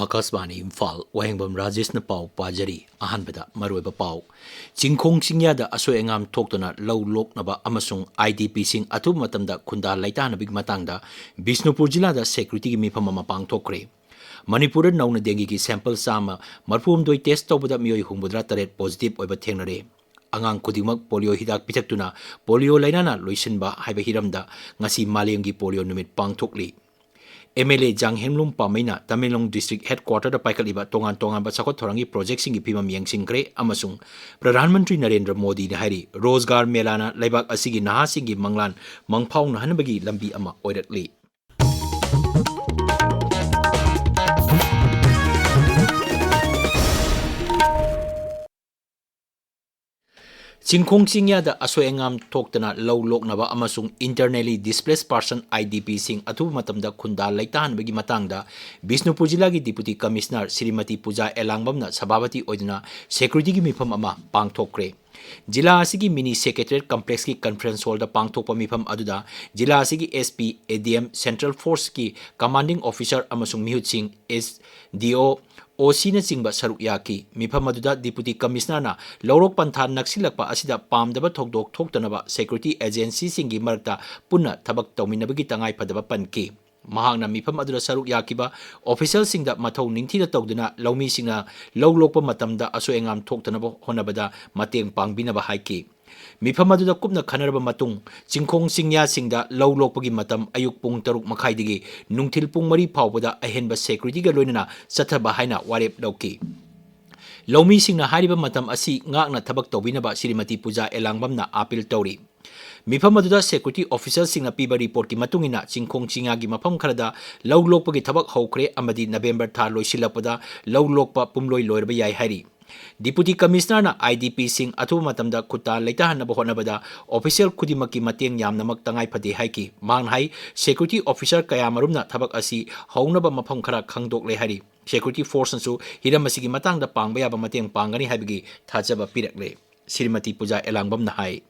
Akasbani Imphal Wahengbam Rajesh na pau pajari ahanbada maruiba pau Chingkhong Singyada asoy engam toktona law loknaba amasung IDP sing atu matamda khunda laitana big matangda Bishnupur jilada security gi mifam ama pangthokre Manipur nauna dengi gi sample sama marphum doi test tobada mioi humbudra taret positive oiba thengnare angang kudimak polio hidak pitaktuna polio lainana loisinba haiba hiramda ngasi malengi polio numit pangthokli MLA Jang Henglum Pamina Tamilong District Headquarter Paikaliba Tongan Tongan Basakot Thorangi Project Singi Pimam Yang Singre Amasung Pradhan Mantri Narendra Modi Hari Rozgar Melana Laibak Asigi Naha Singi Manglan Mangpau Nahanabagi Lambi Ama Oidatli Chingkhong Singyada asoy engam toktana law loknaba amasung internally displaced person IDP sing atu matamda khunda laitahan bagi matangda Bishnupur jilagi Deputy Commissioner Srimati Puja Elangbamna sababati oiduna security gi mifam ama pangthokre Jila asigi mini secretariat complex ki conference hall da pangthokpa mifam aduda jila asigi SP ADM Central Force ki commanding officer amasung mihut sing SDO OC na chingba saruk yaki mifam aduda Deputy Commissioner na lorok panthan naksilakpa asida pamdaba thokdok thoktanaba security agency singi marta punna thabak tawminabagi tangai padaba panki mahangna mifam adura saruk yakiba official singda mathau ningthina tawduna lawmi singna lawlokpa matamda aso engam thoktanaba honabada mateng pangbinaba haiki mifam aduda kupna khanaraba matung Chingkhong Singya singda lawlokpagi matam ayuk pung 6 makhaidigi nungthil pung 3 phawbada ahenba security ga loinana sathaba haina warep dauki lawmi singna hariba matam asi ngakna thabak tawbinaba Srimati Puja Elangbamna appeal tawri mifam aduda security official singna piba report ki matungina Chingkhong Singya gi mafam kharada lawlokpagi thabak hawkre amadi November tha loisilapada lawlokpa pumloi loirba yai hari Deputy Commissioner na IDP sing atu matamda kuta laitahan na bahonabada official kudimaki mateng yamnamak tangai phade haiki manghai security officer kaya marumna thabak asi haunaba mafam khara khangdok le hari security force su hiram asigi matangda pangba yaba mateng pangani haibigi thajaba pirakle Srimati Puja Elangbam na hai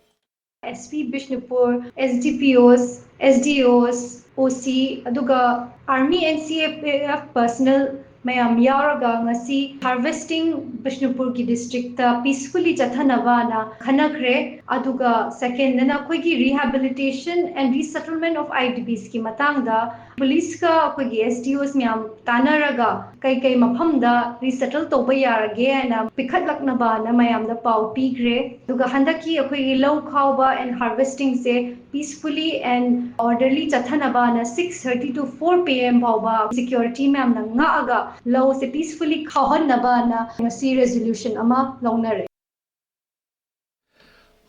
SP Bishnupur, SDPOs, SDOs, OC, aduga Army and CFF personnel mayam yauraga ngasi harvesting Bishnupur ki district ta peacefully chathanaba na khanakre aduga second na koi ki rehabilitation and resettlement of IDPs ki matangda police ka koi ki SDOs myam tanaraga kai mafamda resettle toba yarage na pikhatlaknaba na mayam da pau pigre aduga handaki koi ki low khawba and harvesting se peacefully and orderly chathanaba na 6:30 to 4 PM phawba security myam na ngaaga law se peacefully khawhannaba na ngasi resolution ama lawnare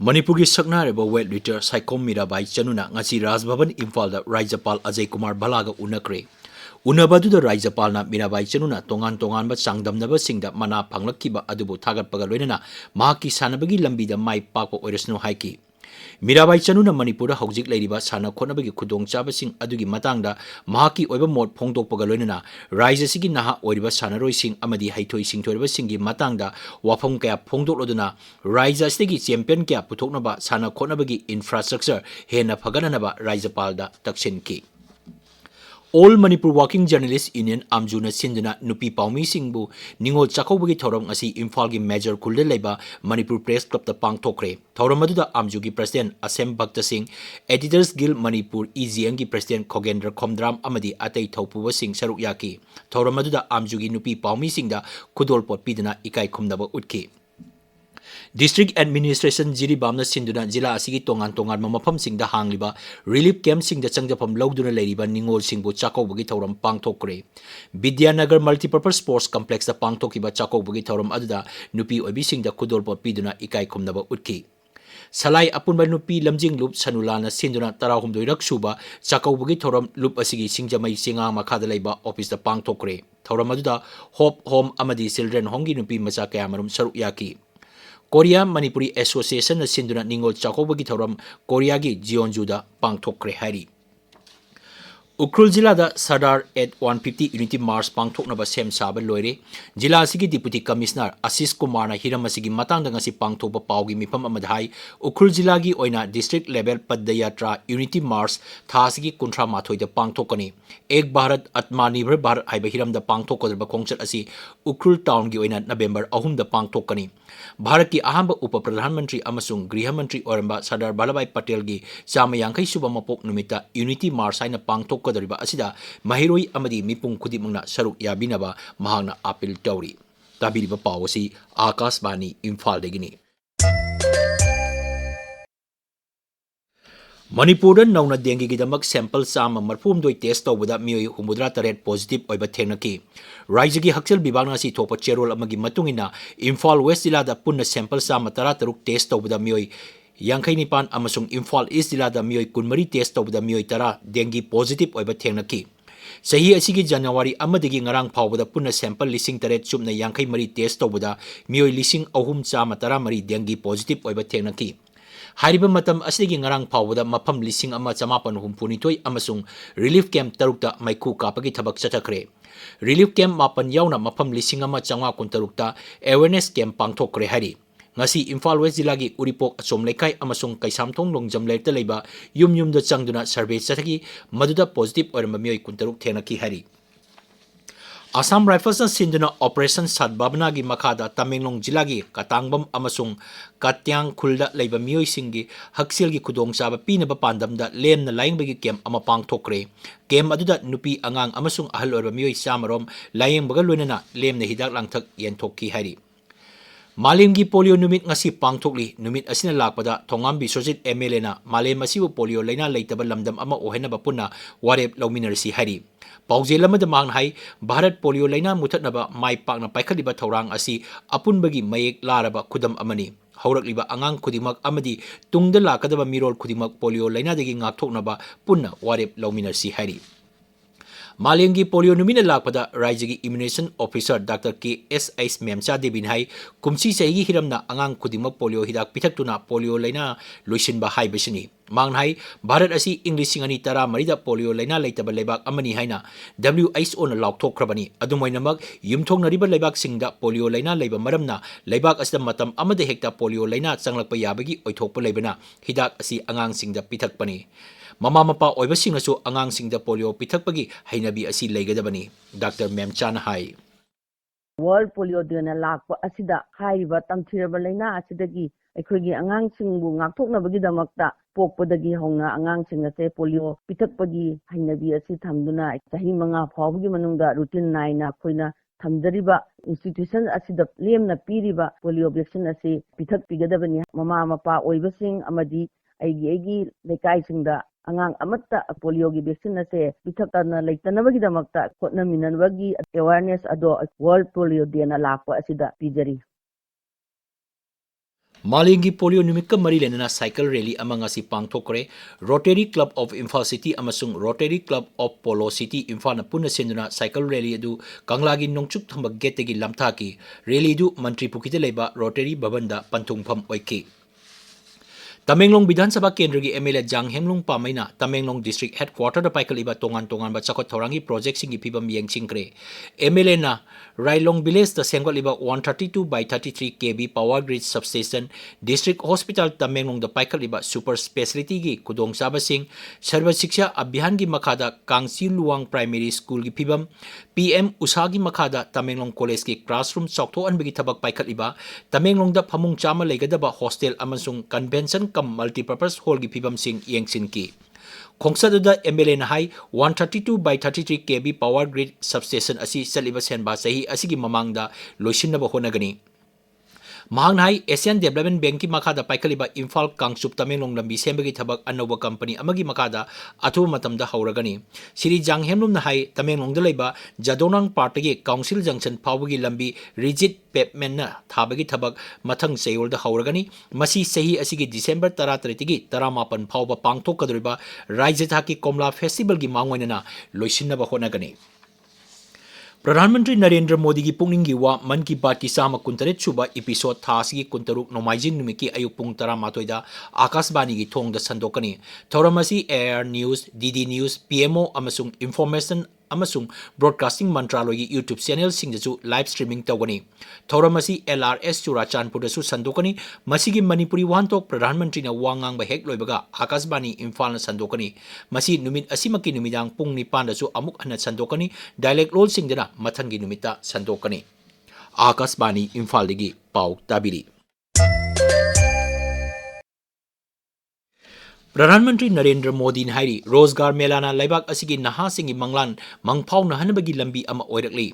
Manipuri saknareba wet litter Waikhom Mirabai Chanuna ngasi Rajbhavan Imphal da Rajapal Ajay Kumar Balaga unakre Unabaduda Rajapal na Mirabai Chanuna tongan ba sangdamnaba singda mana panglakkiba adubu thagatpaga loinana mahaki sanabagi lambida mai pakpa oirasnu haiki Mirabai Chanuna Manipura Hojik Ladiba Sana Konabagi Kudong Chabasing Adugi Matangda Mahaki Oiba Mod Pongdok Pagaloina Rise Sigi Naha Oiba Sanaroi Sing Amadi Haitoi Sing Toriba Singi Matangda Wapong Kaya Pongdok Loduna Rise Stigi Champion Kaya Putoknaba Sana Konabagi Infrastructure Hena Pagananaba Rise Palda Taksinki All Manipur Working Journalists Union Amjuna Sinduna Nupi Paumi Singbu Ningol Chakobagi Thorom asi Imphal gi Major Kulde Leba Manipur Press Club ta Pangthokre Thorom aduda Amju gi President Asem Bhakta Singh Editors Guild Manipur EGM gi President Khogendra Khomdram amadi Atei Thaupuba Singh Saruk Yaki Thorom aduda Amju gi Nupi Paumi Singda Kudol Pot Pidana Ikai Khumnaba Utki District Administration Jiri Bamna Sinduna Jila Asigi Tongan Mamapam Singda Hangliba Relief Camp Singda Changjapam Lauduna Leriba Ningol Singbu Chakobagi Thoram Pangthokre Vidyanagar Multipurpose Sports Complex da Pangthokiba Chakobagi Thoram aduda Nupi Obi Singda Kudolpot Piduna Ikai Khumnaba Utki Salai Apunba Nupi Lamjing Loop Sanulana Sinduna Tarahumdoi Raksuba Chakobagi Thoram Loop Asigi Singjamai Singa Makada Leba Office da Pangthokre Thoram aduda Hope Home Amadi Children Hongi Nupi Macha Kayamarum Saruk Yaki Korea Manipuri Association na Sinduna Ningol Chakobagi Thoram Korea gi Jeonju da Pangthokre hari Ukhrul जिला दा सरदार eight 150 unity मार्च पांगथोकनबा same साबा लोइरे जिला असिगी deputy commissioner Ashish Kumar ना Hiram असिगी Matang ngasi पांगथोकबा Pawgi मिफम अमदहाई Ukhrul जिला की ओइना district level पदयात्रा unity मार्च थासिगी कुंट्रा माथोइदा पांगथोकनी एक भारत आत्मनिर्भर Bharat हाइबा Hiram दा पांगथोकदबा खोंगचत असी उख्रुल टाउन की ओइना नवंबर 3 दा पांगथोकनी भारत की अहम उप प्रधानमंत्री अमसुंग गृह मंत्री ओरंबा सरदार वल्लभभाई पटेल की चाम यांखई सुबा मपोक नुमिता यूनिटी मार्च हाइना पांगथोकदरिबा असिदा महिरोई अमदी मिपुंग खुदिमंगना सरुक याबिनबा महांगना अपील तौरी ताबिरिबा पावसी आकाशवाणी इम्फाल देगिनी मणिपुर नौना डेंगी गिदमक सैंपल चाम मरफूमदोई टेस्ट तौबदा मियोई हुमुद्रा तरेट पॉजिटिव ओइबा थेंगनकी राज्य की हक्सेल विभाग नासी थोप चेरोल अमगी मतुंगिना इम्फाल वेस्ट जिला दा पुन्ना सैंपल चाम 13 टेस्ट तौबदा मियोई यांखई निपान अमसुंग इम्फाल ईस्ट जिला दा मियोई कुनमरी टेस्ट तौबदा मियोई 10 डेंगी पॉजिटिव ओइबा थेंगनकी सही असिगी जनवरी अमदगी ngarang फावबदा पुन्ना सैंपल लिसिंग तरेट सुमना यांखई मरी टेस्ट तौबदा मियोई लिसिंग अहुम चाम 13 डेंगी पॉजिटिव ओइबा थेंगनकी हारिबा मतम असिगी ngarang फावबदा मफम लिसिंग अमा चमापन हुमपुनिथोई अमसुंग रिलीफ कैंप तरुकता मैखु कापगी थबक चथखरे रिलीफ कैंप मापन यावना मफम लिसिंग अमा चंगा कुंतरुकता अवेयरनेस कैंप पांगथोकरे हारि ngasi Imphal West जिला की उरीपोक अचोम लेकाई अमसुंग कैसामथोंग लोंगजम लेरता लेबा युम युम द चंगदुना सर्वे चथगी मदुदा पॉजिटिव ओरम मियोई कुंतरुक थेनकी हारि असम राइफल्स सिंधुना ऑपरेशन सदबाबना की मखादा तमेंगलोंग जिला की कतांगबम अमसुंग कत्यांग खुलदा लेबा मियोई सिंगी हक्सेल की खुदोंग चाबा पीनबा पांदमदा लेमना लाइंगबगी कैंप अमा पांगथोकरे कैंप अदुदा नुपी अंगांग अमसुंग अहल ओरबा मियोई चामरोम लाइंगबगा लोइनना लेमना हिदाक लांथक येनथोककी हारि मालेम की पोलियो नुमित ngasi पांगथोकली नुमित असिना लाकपदा थोंगाम बिश्वजित एमएलए ना मालेम असिबु पोलियो लैना लेतबा लमदम अमा ओहेनबा पुन्ना वारेप लौमिनरसी हारि पाउजेल अमदा मांग हाई भारत पोलियो लैना मुथतनबा माई पाकना पाइखलिबा थौरांग असी अपुनबगी मयेक लारबा खुदम अमनी हौरकलिबा अंगांग खुदिमक अमदी तुंगदा लाकदबा मिरोल खुदिमक पोलियो लैना दगी ngakthoknaba पुन्ना वारेप लौमिनरसी हारि मालेम की पोलियो नुमिना लापदा राज्य की इम्यूनेशन ऑफिसर डॉक्टर के एस एस मेमचा देबिन हाई कुमसी सही हिरमना अंगांग खुदिमक पोलियो हिदाक पिथक्तुना पोलियो लैना लोइसिनबा हाइबसिनी मांग हाई भारत असी इंग्लिशिंग अनि 13 पोलियो लैना लेतबा लेबाक अमनी हाइना WHO ना लाउथोखरबनी अदुमोइनमक युमथोंगनरिबा लेबाक सिंगदा पोलियो लैना लेबा मरमना लेबाक असदा मतम अमदे हेक्ता पोलियो लैना चंगलकपा याबगी ओइथोकपा लेबना हिदाक असी अंगांग सिंगदा पिथक्पनी ममा मपा ओइबसिंगसु अंगांग सिंगदा पोलियो पिथक्पगी हैनबी असी लेगदबनी डॉक्टर मेमचान हाई वर्ल्ड पोलियो डेना लाक्पा असिदा हाइबा तमथिरबा लैना असिदगी अखोगी अंगांग सिंगबु ngakthoknabagidamakta पोकपदगी होना अंगांग सिंग असे पोलियो पिथक्पगी हैनबी असी थमदुना चाही मंगा फावगी मनुंगदा रूटीन नाइना खोइना थमजरिबा इंस्टीट्यूशन असिदा लेमना पीरिबा पोलियो वैक्सीन असे पिथक पिगदबनी ममा मपा ओइबसिंग अमदी ऐगी लेकाइसिंगदा अंगांग अमत्ता पोलियो की वैक्सीन असे पिथक्तना लेतनबगीदमक्ता खोटनमिननबगी अवेयरनेस अदो वर्ल्ड पोलियो डेना लाक्पा असिदा पिजरी मालेंगी पोलियो निमित का मरी लेना साइकिल रैली अमंगासी पांगथोकरे rotary club of Imphal city अमसुंग rotary club of polo city Imphal पुनः सेंदुना साइकिल रैली अदु कंगलागी नोंगचुक थंबक गेटगी लमथाकी रैली अदु मंत्री पुखिते लेबा रोटरी भवनदा पंथुंगफम ओइकी तमेंगलोंग विधानसभा केंद्र की एमएलए जांग हेमलुंग पामैना तमेंगलोंग डिस्ट्रिक्ट हेडक्वार्टर पाइकलिबा तोंगान तोंगान चखत थौरांगी प्रोजेक्ट सिंगी फिबम येंगसिंग्रे एमएलए ना राइलोंग विलेज द सेंगलिबा 132/33 KV power grid substation district hospital Tamenglong द पाइकलिबा सुपर स्पेशलिटी की खुदोंगचाबा सिंह सर्व शिक्षा अभियान की मखादा कांगसी लुवांग प्राइमरी स्कूल की फिबम पीएम उषा की मखादा तमेंगलोंग कॉलेज की क्लासरूम चौथोअनबगी थबक पाइकलिबा तमेंगलोंग द फमुंग चामा लेगदबा हॉस्टल अमसुंग कन्वेंशन कम मल्टीपर्पज हॉल की फिबम सिंह येंगसिन की खोंगसदुदा एमएलए ना high 132/33 KV power grid substation असी चलिबा सेनबा सही असिगी ममांगदा लोइसिनबा होनगनी महांग हाई एशियन डेवलपमेंट बैंक की मखादा पाइकलिबा इम्फाल कांगसुप तमेंगलोंग लंबी सेंबगी थबक अनोबा कंपनी अमगी मखादा अथुब मतमदा हौरगनी श्री जांग हेमलुम हाई तमेंगलोंग लेबा जदोनांग पार्टी काउंसिल जंक्शन फावगी लंबी रिजिट पेपमेंट थाबगी थबक मथंग चयोलदा हौरगनी मसी सही असिगी डिसेंबर 13 की 18 फावबा पांगथोकदरिबा राज्य थाकी कोमला फेस्टिवल की मांगोइनना लोइसिनबा होनगनी प्रधानमंत्री नरेंद्र मोदी की पुंगनिंगी वा मन की बात की साम कुंतरेत सुबा एपिसोड थासी कुंतरुक नोमाइजिंग नुमित की अयुक पुंग 13 आकाशवाणी की थोंग संदोकनी थौरमसी air news DD news PMO अमसुंग इंफॉर्मेशन अमसुंग ब्रॉडकास्टिंग मंत्रालय की यूट्यूब चैनल सिंगजु लाइव स्ट्रीमिंग तौगनी थौरमसी एलआरएस चुराचानपुरदसु संदोकनी मसीगी मणिपुरी वाहनतोक प्रधानमंत्री वांगांग हेक लोइबगा आकाशवाणी इम्फाल संदोकनी मसी नुमित असिमकी नुमिदांग पुंग 9 अमुक हन संदोकनी डायलेक्ट लोल सिंगदना मथंगी नुमिता संदोकनी आकाशवाणी इम्फाल पाउ ताबिरी। प्रधानमंत्री नरेंद्र मोदी ने हाइरी रोजगार मेलाना लेबाक असिगी नहासिंगी मंगलान मंगफाउ नहनबगी लंबी अमा ओइरकली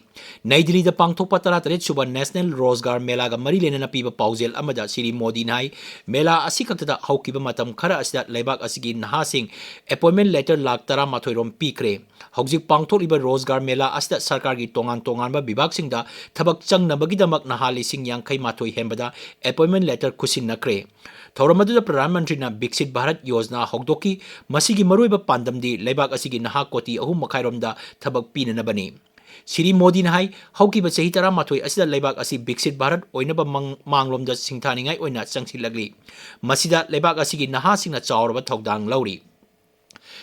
नई दिल्ली दा पांगथोकपा 33 सुबा नेशनल रोजगार मेला गा मरी लेना पीबा पाउजेल अमदा श्री मोदी ने हाई मेला असि खक्तदा हौकिबा मतम खरा असिदा लेबाक असिगी नहासिंग अपॉइंटमेंट लेटर लाख 13 रोम पीक्रे हौजिक पांगथोकलिबा रोजगार मेला असिदा सरकार की तोंगान तोंगानबा विभागसिंगदा थबक चंगनबगीदमक नहा लिसिंग 58 हेंबदा अपॉइंटमेंट लेटर खुसिननक्रे थौरमदुदा प्रधानमंत्री विकसित भारत योजना हौदोकी मसीगी मरुइबा पांदमदी लेबाक असिगी नहा कोटी 3 मखाइरोमदा थबक पीननबनी श्री मोदी ने हाई हौकिबा चही 13 असिदा लेबाक असी विकसित भारत ओइनबा मांगलोमदा सिंगथानिंगाई ओइना चंगसिलगली मसीदा लेबाक असिगी नहासिंगना चावरबा थौदांग लौरी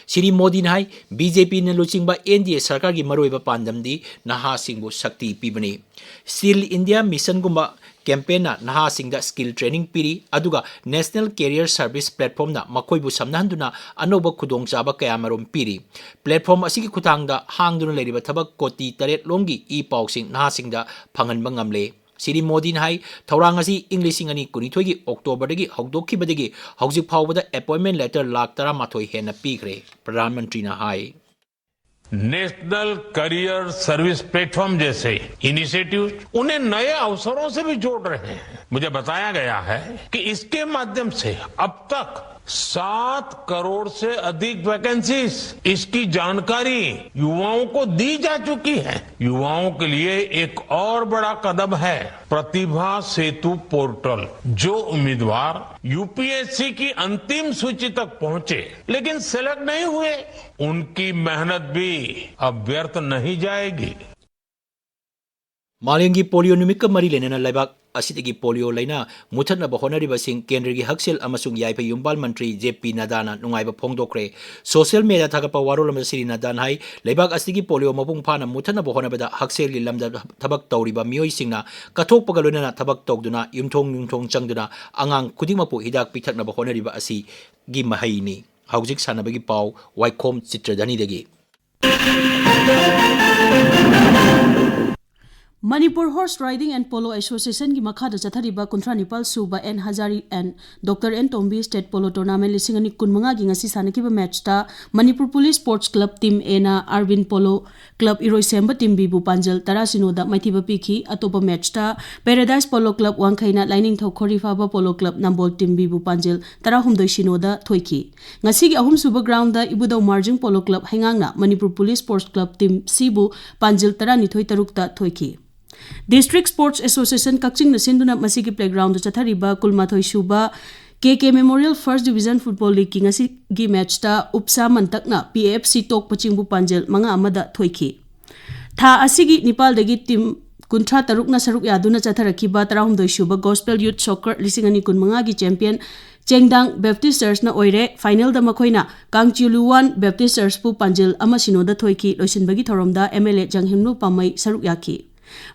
श्री मोदी ने हाई बीजेपी ने लुचिंग एनडीए सरकार की मरुइबा पांदमदी नहासिंगबु शक्ति पीबनी स्किल इंडिया मिशन गुम्बा कैंपेन नहासिंगदा स्किल ट्रेनिंग पीरी अदुगा नेशनल कैरियर सर्विस प्लेटफॉर्म ना मखोइबु समनहंदुना अनोबा खुदोंगचाबा कयामरोम पीरी प्लेटफॉर्म असिगी खुतांगदा हांगदुना लेरिबा थबक कोटी 8 लोंगी ई पाउसिंग नहासिंगदा फंगनबा ngamle श्री मोदी ने हाई थौरांग असी इंग्लिशिंग अनि कुनिथोई की अक्टोबर दगी हौदोखिबदगी हौजिक फाउबदा अपॉइंटमेंट लेटर लाख 13 हेन पीखरे प्रधानमंत्री ने high national career service platform जैसे इनिशिएटिव उन्हें नए अवसरों से भी जोड़ रहे हैं। मुझे बताया गया है कि इसके माध्यम से अब तक 7 करोड़ से अधिक वैकेंसीज इसकी जानकारी युवाओं को दी जा चुकी है। युवाओं के लिए एक और बड़ा कदम है प्रतिभा सेतु पोर्टल। जो उम्मीदवार यूपीएससी की अंतिम सूची तक पहुंचे लेकिन सेलेक्ट नहीं हुए उनकी मेहनत भी अब व्यर्थ नहीं जाएगी। मालेंगी पोलियो निमित्त मरी लेना लेबाक असिदगी पोलियो लेना मुथनब होनरिबसिंग केंद्र की हक्सेल अमसुंग याइफा युम्बाल मंत्री जेपी नड्डाना नुंगाइबा फोंदोक्रे सोशल मीडिया थागपा वारोलम श्री नड्डाना हाई लेबाक असिदगी पोलियो मपुंग फाना मुथनब होनबदा हक्सेल की लमदा थबक तौरिबा मियोइसिंगना कथोकपगा लोइना थबक तौदुना युमथोंग चंगदुना अंगांग खुदिंगमपु हिदाक पिथक्नब होनरिबा असि गी महैनी हौजिक सानबगी पाउ वाइखोम चित्रधनी दगी Manipur Horse Riding and Polo Association की मखादा चथरिबा 39 सुबा N Hazari and doctor N Tombi state polo tournament 2015 की ngasi सानकिबा मैच ता Manipur police sports club team एना आरविन पोलो क्लब इरोइसेम्बा टीम बीबू पांजल 13 दा मैथिबा पीखी अतोपा मैच ता पैराडाइज पोलो क्लब वांखैना लाइनिंग थौ खोरीफाबा पोलो क्लब नंबोल टीम बीबू पांजल 13 दा थोइखी ngasi की अहुम सुबा ग्राउंड दा इबुदौ मार्जिंग पोलो क्लब हैंगांगना Manipur police sports club team Cebu पांजल 13 दा थोइखी District Sports Association Kakching na sinduna masigi playground chathariba kulmathoi suba KK Memorial First Division Football League ki ngasi gi match ta upsa mantakna PFC tok pachingbu panjel manga amada thoiki tha asigi Nepal dagi team kuntra taruk na saruk yaduna chatharakiba 13 suba Gospel Youth Soccer 2015 gi champion Chengdang Baptist Church na oire final da makoina Kangchiluwan Baptist Church pu panjel ama sinoda thoiki loisinbagi thoromda MLA Janghimnu Pamai saruk yaki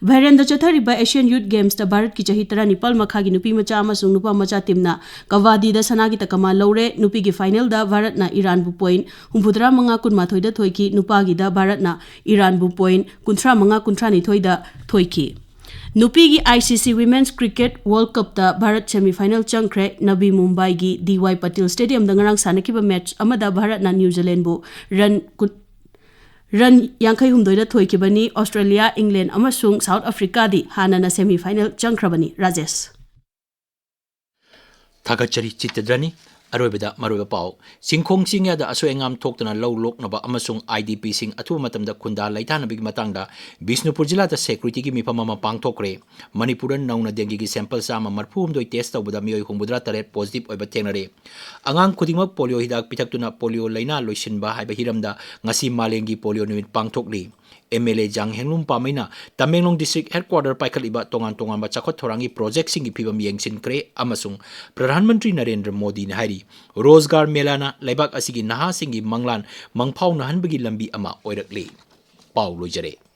Vairenda chathariba Asian Youth Games ta Bharat ki chahi 19 makha gi nupi macha amasung nupa macha timna kawadi da sanagi takama lore nupi gi final da Bharat na Iran bu point 63 da thoiki nupa gi da Bharat na Iran bu point 13 da thoiki nupi gi ICC Women's Cricket World Cup ta Bharat semi final changkhre Navi Mumbai gi DY Patil Stadium da ngarang sanakiba match amada Bharat na New Zealand bu run 52 थोइकिबनी Australia England अमसुंग South Africa दी हाना semifinal चंख्रबनी राजेश थागचरी चित्रधनी अरोबदा मरोबा पाउ सिंखोंग सिंगयादा असोएंगाम थोक्तना लौ लोकनबा अमसुंग आईडीपी सिंग अथु मतमदा खुंदा लैथानबिग मतंगदा बिष्णुपुर जिला दा सिक्युरिटी की मिफम मा पांगथोकरे मणिपुर नौना डेंगी की सैंपल सामा मरफुमदोय टेस्ट तौबदा मियोय हुंबुद्रा तरे पॉजिटिव ओइबा थेंगनरे अंगांग खुदिंगमा पोलियो हिदाक पिथक्तुना पोलियो लैना लोइसिनबा हाइबा हिरमदा ngasi malengi पोलियो निमित पांगथोकली MLA Jang Henglum Pamaina Tamenglong District Headquarter Paikaliba Tongan Tongan Chakot Thorangi Project Singi Pibam Yengsin Kre Amasung Pradhan Mantri Narendra Modi Nahari Rozgar Melana Laibak Asigi Naha Singi Manglan Mangpau Nahanbagi Lambi Ama Oirakli Paulo Jare